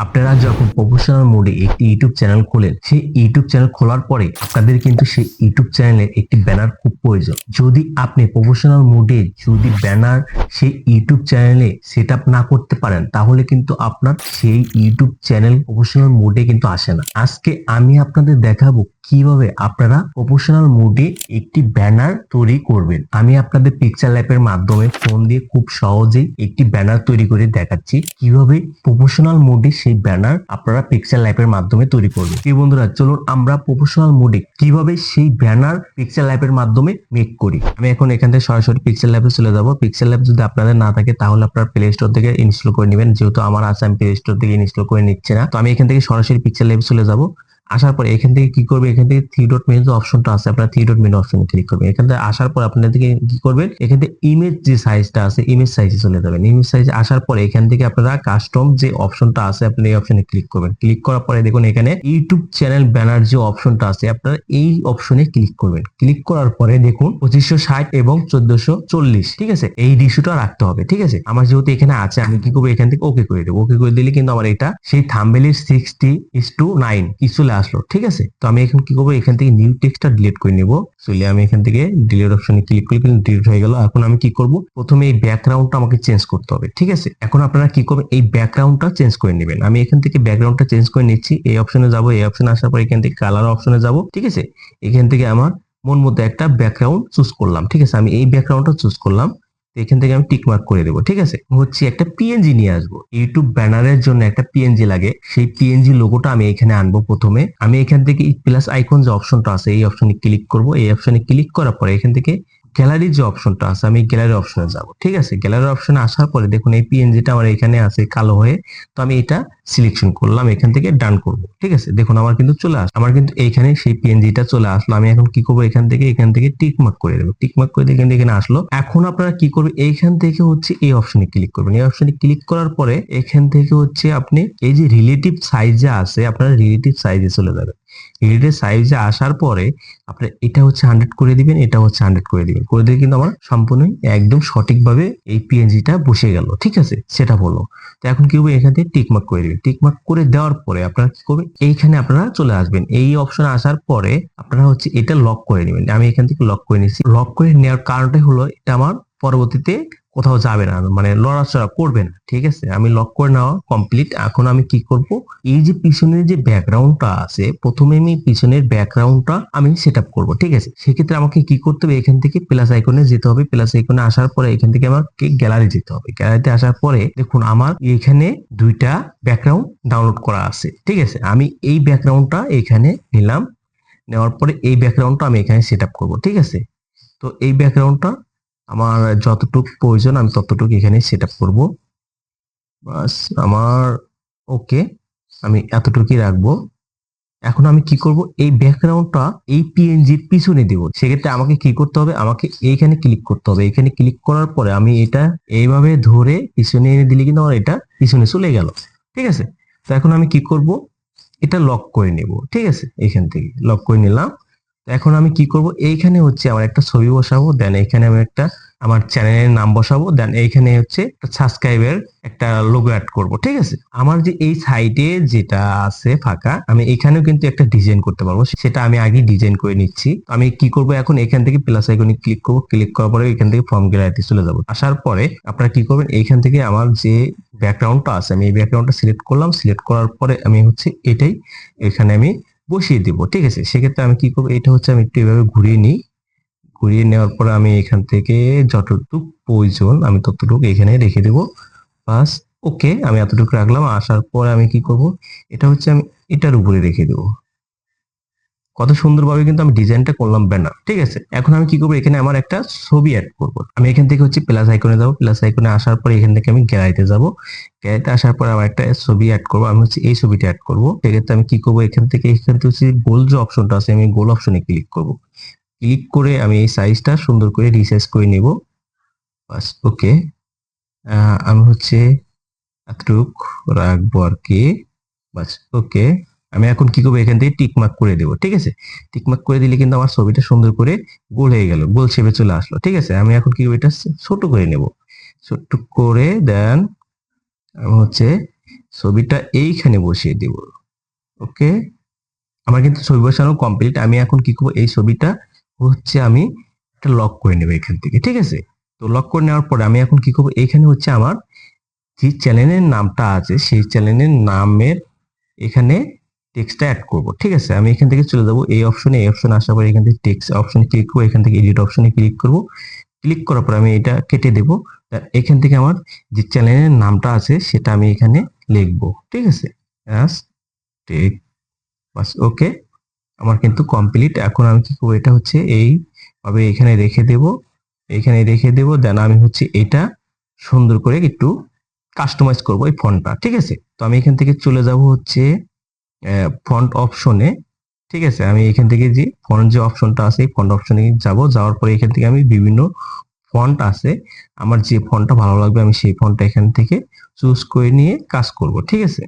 আপনারা যখন প্রফেশনাল মোডে একটি ইউটিউব চ্যানেল খোলেন, সেই ইউটিউব চ্যানেল খোলার পরে আপনাদের কিন্তু সেই ইউটিউব চ্যানেলে একটি ব্যানার খুব প্রয়োজন। যদি আপনি প্রফেশনাল মোডে যদি ব্যানার সেই ইউটিউব চ্যানেলে সেট আপ না করতে পারেন, তাহলে কিন্তু আপনার সেই ইউটিউব চ্যানেল প্রফেশনাল মোডে কিন্তু আসে না। আজকে আমি আপনাদের দেখাবো কিভাবে আপনারা প্রফেশনাল মোডে একটি ব্যানার তৈরি করবেন। আমি আপনাদের পিকচার ল্যাবের মাধ্যমে ফোন দিয়ে খুব সহজেই একটি ব্যানার তৈরি করে দেখাচ্ছি কিভাবে প্রফেশনাল মোডে সেই ব্যানার আপনারা পিকচার ল্যাবের মাধ্যমে তৈরি করবেন। এই বন্ধুরা, চলুন আমরা প্রফেশনাল মোডে কিভাবে সেই ব্যানার পিকচার ল্যাবের মাধ্যমে মেক করি। আমি এখন এখান থেকে সরাসরি পিকচার ল্যাবে চলে যাব। পিকচার ল্যাব যদি আপনাদের না থাকে তাহলে আপনারা প্লে স্টোর থেকে ইনস্টল করে নেবেন। যেহেতু আমার আছে, আমি প্লে স্টোর থেকে ইনস্টল করে নিচ্ছি না, তো আমি এখান থেকে সরাসরি পিকচার ল্যাবে চলে যাব। আসার পরে এখান থেকে কি করবে, এখান থেকে থ্রি ডট মেনু অপশনটা আছে, আপনারা থ্রি ডট মেনু অপশনে ক্লিক করবেন। এখান থেকে আসার পর আপনাদের কি করবেন, এখান থেকে ইমেজ যে সাইজটা আছে ইমেজ সাইজে চলে যাবেন। ইমেজ সাইজে আসার পরে এখান থেকে আপনারা কাস্টম যে অপশনটা আছে আপনি এই অপশনে ক্লিক করবেন। ক্লিক করার পরে দেখুন এখানে ইউটিউব চ্যানেল ব্যানার যে অপশনটা আছে আপনারা এই অপশনে ক্লিক করবেন। ক্লিক করার পরে দেখুন 2560 এবং 1440, ঠিক আছে, এই রেশিওটা রাখতে হবে। ঠিক আছে, আমার যেহেতু এখানে আছে আমি কি করবো, এখান থেকে ওকে করে দেবো। ওকে করে দিলে কিন্তু আমার এটা সেই থাম্বনেলের 60:9 কি চলে আসলো। ঠিক আছে, তো আমি এখন কি করবো, এখান থেকে নিউ টেক্সটটা ডিলিট করে নিব। চলে আমি এখান থেকে ডিলিট অপশনে ক্লিক করলে কিন্তু ডিলিট হয়ে গেল। এখন আমি কি করব, প্রথমে এই ব্যাকগ্রাউন্ডটা আমাকে চেঞ্জ করতে হবে। ঠিক আছে, এখন আপনারা কি করবেন, এই ব্যাকগ্রাউন্ডটা চেঞ্জ করে নেবেন। আমি এখান থেকে ব্যাকগ্রাউন্ডটা চেঞ্জ করে নিচ্ছি। এই অপশনে যাব, এই অপশনে আসার পর এখান থেকে কালার অপশনে যাব। ঠিক আছে, এখান থেকে আমার মন মতো একটা ব্যাকগ্রাউন্ড চুজ করলাম। ঠিক আছে, আমি এই ব্যাকগ্রাউন্ডটা চুজ করলাম। তো এখান থেকে আমি টিক মার্ক করে দেবো। ঠিক আছে, হচ্ছে একটা পিএনজি নিয়ে আসবো। ইউটিউব ব্যানারের জন্য একটা পিএনজি লাগে, সেই পিএনজি লোগোটা আমি এখানে আনবো। প্রথমে আমি এখান থেকে প্লাস আইকন যে অপশনটা আছে এই অপশনে ক্লিক করব। এই অপশনে ক্লিক করার পরে এখান থেকে গ্যালারি যে অপশনটা আছে আমি গ্যালারি অপশনে যাব। ঠিক আছে, গ্যালারি অপশনে আসার পরে দেখুন এই পিএনজিটা আমার এখানে আছে কালো হয়ে, তো আমি এটা সিলেকশন করলাম, এখান থেকে ডান করব। ঠিক আছে, দেখুন আমার কিন্তু চলে আসলো, আমার কিন্তু এইখানে সেই পিএনজিটা চলে আসলো। আমি এখন কি করবো, এখান থেকে টিক মার্ক করে দেবো। টিক মার্ক করে দিয়ে এখানে আসলো। এখন আপনারা কি করবে, এইখান থেকে হচ্ছে এই অপশনে ক্লিক করবেন। এই অপশনে ক্লিক করার পরে এখান থেকে হচ্ছে আপনি এই যে রিলেটিভ সাইজে আছে আপনারা রিলেটিভ সাইজে চলে যাবেন। রিলেটিভ সাইজে আসার পরে আপনার এটা হচ্ছে 100 করে দিবেন, এটা হচ্ছে 100 করে দিবেন। করে দিলে কিন্তু আমার সম্পূর্ণ একদম সঠিকভাবে এই পিএনজিটা বসে গেল। ঠিক আছে, সেটা হলো। তো এখন কি হবে, এখান থেকে টিক মার্ক করে দিবেন। টিক মার্ক করে দেওয়ার পরে আপনারা কি করবেন, এইখানে আপনারা চলে আসবেন। এই অপশনে আসার পরে আপনারা হচ্ছে এটা লক করে নেবেন। আমি এখান থেকে লক করে নিচ্ছি। লক করে নেওয়ার কারণটাই হলো এটা আমার পরবর্তীতে কোথাও যাবে না, মানে লড়াচড়া করবে না। ঠিক আছে, আমি লক করে নেওয়া কমপ্লিট। এখন আমি কি করব, এই যে পিছনের যে ব্যাকগ্রাউন্ডটা আছে প্রথমে আমি পিছনের ব্যাকগ্রাউন্ডটা আমি সেট আপ করবো। ঠিক আছে, সেক্ষেত্রে আমাকে কি করতে হবে, এখান থেকে প্লাস আইকনে যেতে হবে। প্লাস আইকনে আসার পরে এখান থেকে আমাকে গ্যালারি যেতে হবে। গ্যালারিতে আসার পরে দেখুন আমার এখানে দুইটা ব্যাকগ্রাউন্ড ডাউনলোড করা আছে। ঠিক আছে, আমি এই ব্যাকগ্রাউন্ডটা এখানে নিলাম। নেওয়ার পরে এই ব্যাকগ্রাউন্ডটা আমি এখানে সেট আপ করবো। ঠিক আছে, তো এই ব্যাকগ্রাউন্ডটা আমার যতটুকু প্রয়োজন আমি ততটুকু এখানে সেট আপ করবো। বাস আমার ওকে, আমি এতটুকুই রাখবো। এখন আমি কি করব, এই ব্যাকগ্রাউন্ডটা এই পিএনজির পিছনে দেব। সেক্ষেত্রে আমাকে কি করতে হবে, আমাকে এইখানে ক্লিক করতে হবে। এখানে ক্লিক করার পরে আমি এটা এইভাবে ধরে পিছনে এনে দিলে কিন্তু আমার এটা পিছনে চলে গেল। ঠিক আছে, তো এখন আমি কি করব, এটা লক করে নেব। ঠিক আছে, এখান থেকে লক করে নিলাম। এখন আমি কি করব, এইখানে হচ্ছে আমার একটা ছবি বসাবো, দেন এখানে আমি একটা আমার চ্যানেলের নাম বসাবো, দেন এইখানে হচ্ছে সাবস্ক্রাইবের একটা লোগো অ্যাড করব। ঠিক আছে, আমার যে এই সাইডে যেটা আছে ফাঁকা আমি এখানেও কিন্তু একটা ডিজাইন করতে পারবো, সেটা আমি আগে ডিজাইন করে নিচ্ছি। আমি কি করব, এখন এখান থেকে প্লাস আইকনে ক্লিক করব। ক্লিক করার পরে এখান থেকে ফর্ম গ্যালারিতে চলে যাব। আসার পরে আপনারা কি করবেন, এইখান থেকে আমার যে ব্যাকগ্রাউন্ডটা আছে আমি এই ব্যাকগ্রাউন্ডটা সিলেক্ট করলাম। সিলেক্ট করার পরে আমি হচ্ছে এটাই এখানে আমি বসিয়ে দিব। ঠিক আছে, সেক্ষেত্রে আমি কি করবো, এটা হচ্ছে আমি একটু এভাবে ঘুরিয়ে নিই। ঘুরিয়ে নেওয়ার পরে আমি এখান থেকে যতটুকু প্রয়োজন আমি ততটুকু এখানে রেখে দেবো। বাস ওকে, আমি এতটুকু রাখলাম। আসার পরে আমি কি করব, এটা হচ্ছে আমি এটার উপরে রেখে দেবো। কত সুন্দরভাবে কিন্তু আমি ডিজাইনটা করলাম ব্যানার। ঠিক আছে, এখন আমি কি করবো, এখানে আমার একটা ছবি অ্যাড করব। আমি এখান থেকে হচ্ছে প্লাস আইকনে যাবো। প্লাস আইকনে আসার পরে এখান থেকে আমি গ্যালারিতে যাব। গ্যালারিতে আসার পরে আমার একটা ছবি অ্যাড করবো। আমি হচ্ছে এই ছবিটা অ্যাড করবো। সেক্ষেত্রে আমি কি করবো, এখান থেকে হচ্ছে গোল যে অপশনটা আছে আমি গোল অপশনে ক্লিক করব। ক্লিক করে আমি এই সাইজটা সুন্দর করে রিসাইজ করে নেব। বাস ওকে, আমি হচ্ছে এতটুক রাখবো আর কি। বাস ওকে, আমি এখন কি করবো, এখান থেকে টিক মার্ক করে দেবো। ঠিক আছে, টিক মার্ক করে দিলে কিন্তু আমার ছবিটা সুন্দর করে গোল হয়ে গেল, গোল শেপে চলে আসলো। ঠিক আছে, আমি এখন কি করবো, এটা ছোট করে নেব। ছোট করে দেন আমি হচ্ছে ছবিটা এইখানে বসিয়ে দিব। ওকে, আমার কিন্তু ছবি বসানো কমপ্লিট। আমি এখন কি করবো, এই ছবিটা হচ্ছে আমি একটা লক করে নেবো এখান থেকে, ঠিক আছে। তো লক করে নেওয়ার পরে আমি এখন কি করবো, এইখানে হচ্ছে আমার যে চ্যানেলের নামটা আছে সেই চ্যানেলের নামের এখানে টেক্সটটা অ্যাড করব, ঠিক আছে। আমি এখান থেকে চলে যাবো এই অপশনে, এই অপশনে আসার পরে এখান থেকে টেক্সট অপশনে ক্লিক করবো, এখান থেকে এডিট অপশনে ক্লিক করব। ক্লিক করার পর আমি এটা কেটে দেব। এখান থেকে আমার যে চ্যানেলের নামটা আছে সেটা আমি এখানে লিখবো, ঠিক আছে। টেক বাস, ওকে। আমার কিন্তু কমপ্লিট। এখন আমি কি করবো, এটা হচ্ছে এইভাবে এখানে রেখে দেব, এখানে রেখে দেব। দেন আমি হচ্ছে এটা সুন্দর করে একটু কাস্টমাইজ করব এই ফন্টটা, ঠিক আছে। তো আমি এখান থেকে চলে যাব হচ্ছে ফন্ট অপশনে, ঠিক আছে। আমি এখান থেকে যে ফন্ট যে অপশনটা আছে এই ফন্ট অপশনে যাব। যাওয়ার পরে এখান থেকে আমি বিভিন্ন ফন্ট আছে, আমার যে ফন্টটা ভালো লাগবে আমি সেই ফন্টটা এখান থেকে চুজ করে নিয়ে কাজ করব, ঠিক আছে।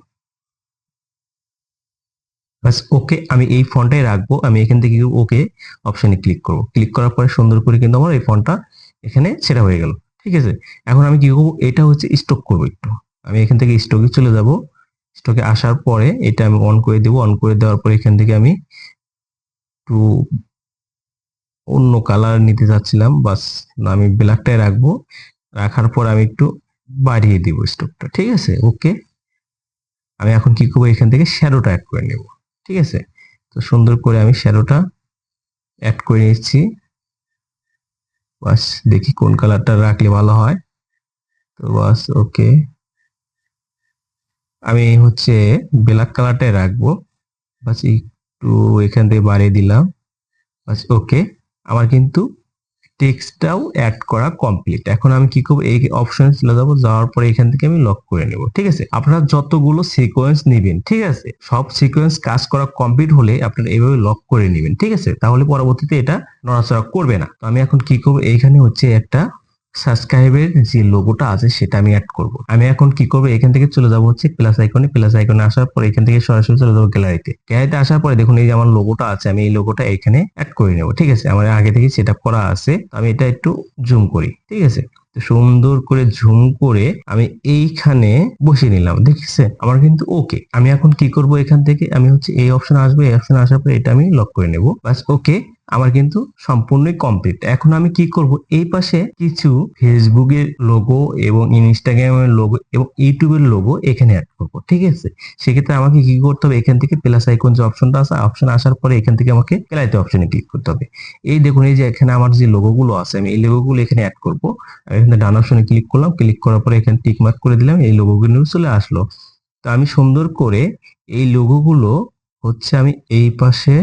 বাস, ওকে। আমি এই ফন্টটাই রাখবো। আমি এখান থেকে ওকে অপশনে ক্লিক করব। ক্লিক করার পরে সুন্দর করে কিন্তু আমার এই ফন্টটা এখানে সেটা হয়ে গেল, ঠিক আছে। এখন আমি কি করবো, এটা হচ্ছে স্টক করবো একটু। আমি এখান থেকে স্টকে চলে যাব। স্টকে আসার পরে এটা আমি অন করে দেবো। অন করে দেওয়ার পরে এখান থেকে আমি একটু অন্য কালার নিতে চাচ্ছিলাম, বাস না, আমি ব্ল্যাকটাই রাখবো। রাখার পর আমি একটু বাড়িয়ে দিব স্টকটা, ঠিক আছে, ওকে। আমি এখন কি করবো, এখান থেকে শ্যাডোটা অ্যাড করে নেব, ঠিক আছে। তো সুন্দর করে আমি শ্যাডোটা অ্যাড করে নিচ্ছি। বাস, দেখি কোন কালারটা রাখলে ভালো হয়। তো বাস, ওকে। আমি হচ্ছে ব্ল্যাক কালারটাই রাখবো। বাস একটু এখান থেকে বাড়িয়ে দিলাম। বাস, ওকে। আমার কিন্তু টেক্সটটাও অ্যাড করা কমপ্লিট। এখন আমি কি করবো, এই অপশনে চলে যাবো। যাওয়ার পরে এখান থেকে আমি লক করে নেব, ঠিক আছে। আপনারা যতগুলো সিকোয়েন্স নেবেন, ঠিক আছে, সব সিকোয়েন্স কাজ করা কমপ্লিট হলে আপনারা এইভাবে লক করে নেবেন, ঠিক আছে। তাহলে পরবর্তীতে এটা নড়াচড়া করবে না। তো আমি এখন কি করবো, এইখানে হচ্ছে একটা সাবস্ক্রাইবের যে লোগোটা আছে সেটা আমি অ্যাড করব। আমি এখন কি করবো, এখান থেকে চলে যাব হচ্ছে প্লাস আইকনে। প্লাস আইকনে আসার পর এখান থেকে সরাসরি চলে যাবো গ্যালারিতে। গ্যালারিতে আসার পরে দেখুন এই যে আমার লোগোটা আছে, আমি এই লোগোটা এখানে অ্যাড করে নেব, ঠিক আছে। আমার আগে থেকে সেট আপ করা আছে। আমি এটা একটু জুম করি, ঠিক আছে। সুন্দর করে ঝুম করে আমি এইখানে বসিয়ে নিলাম, দেখছেন আমার কিন্তু ওকে। আমি এখন কি করব, এখান থেকে আমি হচ্ছে এই অপশন আসবে। এই অপশন আসার পরে এটা আমি লক করে নেব, বাস, ওকে। আমার কিন্তু সম্পূর্ণই কমপ্লিট। এখন আমি কি করব, এই পাশে কিছু ফেসবুকের লোগো এবং ইনস্টাগ্রামের লোগো এবং ইউটিউবের লোগো এখানে অ্যাড করব, ঠিক আছে। সেক্ষেত্রে আমাকে কি করতে হবে, এখান থেকে প্লাস আইকন যে অপশনটা আছে, অপশন আসার পরে এখান থেকে আমাকে গ্যালারিতে অপশনে ক্লিক করতে হবে। এই দেখুন এই যে এখানে আমার যে লোগোগুলো আছে আমি এই লোগোগুলো এখানে অ্যাড করব। এখানে ডান অপশনে ক্লিক করলাম। ক্লিক করার পরে এখানে টিক মার্ক করে দিলাম, এই লোগোগুলো চলে আসলো। তো আমি সুন্দর করে এই লোগোগুলো হচ্ছে আমি এই পাশে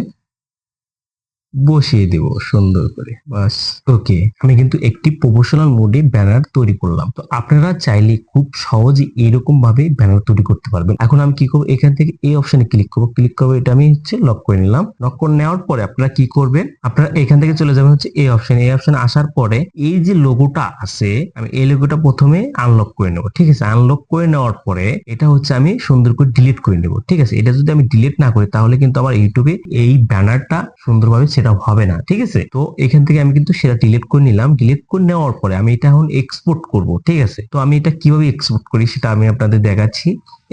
বসিয়ে দেব সুন্দর করে, বাস, ওকে। আমি কিন্তু একটি প্রফেশনাল মোডে ব্যানার তৈরি করলাম। তো আপনারা চাইলে খুব সহজে এরকম ভাবে ব্যানার তৈরি করতে পারবেন। এখন আমি কি করবো, এখান থেকে এই অপশনে ক্লিক করবো। ক্লিক করবো, এটা আমি হচ্ছে লক করে নিলাম। লক করে নেওয়ার পরে আপনারা কি করবেন, আপনারা এখান থেকে চলে যাবেন হচ্ছে এই অপশনে। এই অপশনে আসার পরে এই যে লোগোটা আছে আমি এই লোগোটা প্রথমে আনলক করে নেব, ঠিক আছে। আনলক করে নেওয়ার পরে এটা হচ্ছে আমি সুন্দর করে ডিলিট করে নেব, ঠিক আছে। এটা যদি আমি ডিলিট না করি তাহলে কিন্তু আমার ইউটিউবে এই ব্যানারটা সুন্দরভাবে সেটা হবে না, ঠিক আছে। তো এখান থেকে আমি কিন্তু সেটা ডিলিট করে নিলাম। ডিলিট করে নেওয়ার পরে আমি এটা এখন এক্সপোর্ট করব, ঠিক আছে। তো আমি এটা কিভাবে এক্সপোর্ট করি সেটা আমি আপনাদের দেখাচ্ছি।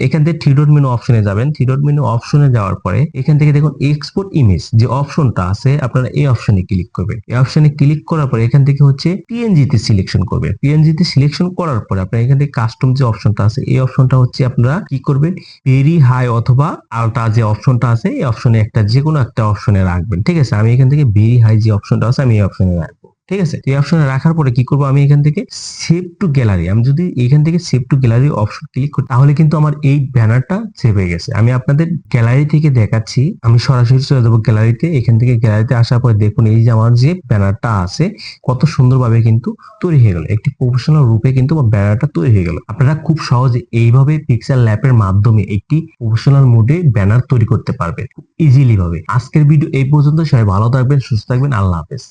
এখান থেকে থ্রি ডট মেনু অপশনে যাবেন। থ্রি ডট মেনু অপশনে যাওয়ার পরে এখান থেকে দেখুন এক্সপোর্ট ইমেজ যে অপশনটা আছে, আপনারা এই অপশনে ক্লিক করবেন। এই অপশনে ক্লিক করার পরে এখান থেকে হচ্ছে পিএনজি তে সিলেকশন করবেন। পিএনজি তে সিলেকশন করার পরে আপনারা এখান থেকে কাস্টম যে অপশনটা আছে এই অপশনটা হচ্ছে আপনারা কি করবেন, ভেরি হাই অথবা আলট্রা যে অপশনটা আছে এই অপশনে একটা যে কোনো একটা অপশনে রাখবেন, ঠিক আছে। আমি এখান থেকে ভেরি হাই যে অপশনটা আছে আমি এই অপশনে রাখবো, ঠিক আছে। এই অপশনে রাখার পরে কি করবো, আমি এখান থেকে সেভ টু গ্যালারি, আমি যদি এখান থেকে save two gallery option click করি তাহলে কিন্তু আমার এই ব্যানারটা সেভ হয়ে গেছে। আমি আপনাদের গ্যালারি থেকে দেখাচ্ছি। আমি সরাসরি চলে যাবো গ্যালারিতে। এখান থেকে গ্যালারিতে আসার পরে দেখুন এই যে আমার যে ব্যানারটা আছে কত সুন্দরভাবে কিন্তু তৈরি হয়ে গেল। একটি প্রফেশনাল রূপে কিন্তু ব্যানারটা তৈরি হয়ে গেল। আপনারা খুব সহজে এইভাবে পিক্সেল ল্যাবের মাধ্যমে একটি প্রফেশনাল মোডে ব্যানার তৈরি করতে পারবেন খুব ইজিলি ভাবে। আজকের ভিডিও এই পর্যন্ত। সবাই ভালো থাকবেন, সুস্থ থাকবেন, আল্লাহ হাফেজ।